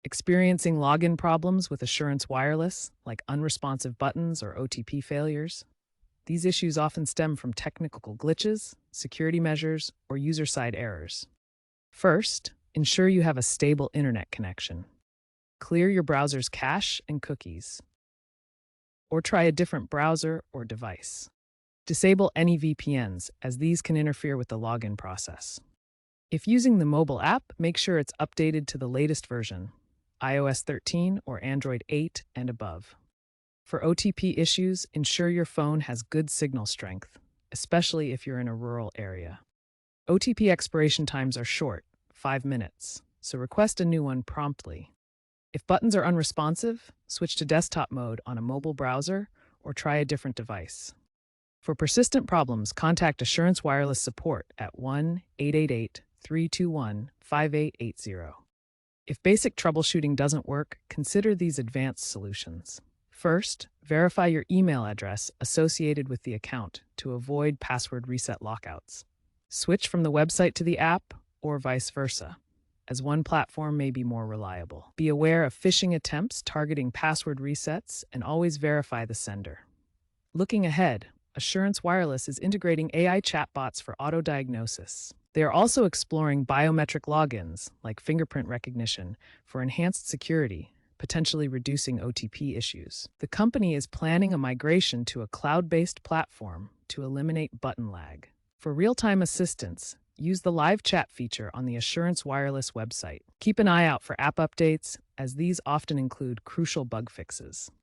Experiencing login problems with Assurance Wireless, like unresponsive buttons or OTP failures? These issues often stem from technical glitches, security measures, or user-side errors. First, ensure you have a stable internet connection. Clear your browser's cache and cookies, or try a different browser or device. Disable any VPNs, as these can interfere with the login process. If using the mobile app, make sure it's updated to the latest version, iOS 13 or Android 8 and above. For OTP issues, ensure your phone has good signal strength, especially if you're in a rural area. OTP expiration times are short, 5 minutes, so request a new one promptly. If buttons are unresponsive, switch to desktop mode on a mobile browser or try a different device. For persistent problems, contact Assurance Wireless Support at 1-888-321-5880. If basic troubleshooting doesn't work, consider these advanced solutions. First, verify your email address associated with the account to avoid password reset lockouts. Switch from the website to the app, or vice versa, as one platform may be more reliable. Be aware of phishing attempts targeting password resets and always verify the sender. Looking ahead, Assurance Wireless is integrating AI chatbots for auto-diagnosis. They are also exploring biometric logins, like fingerprint recognition, for enhanced security, potentially reducing OTP issues. The company is planning a migration to a cloud-based platform to eliminate button lag. For real-time assistance, use the live chat feature on the Assurance Wireless website. Keep an eye out for app updates, as these often include crucial bug fixes.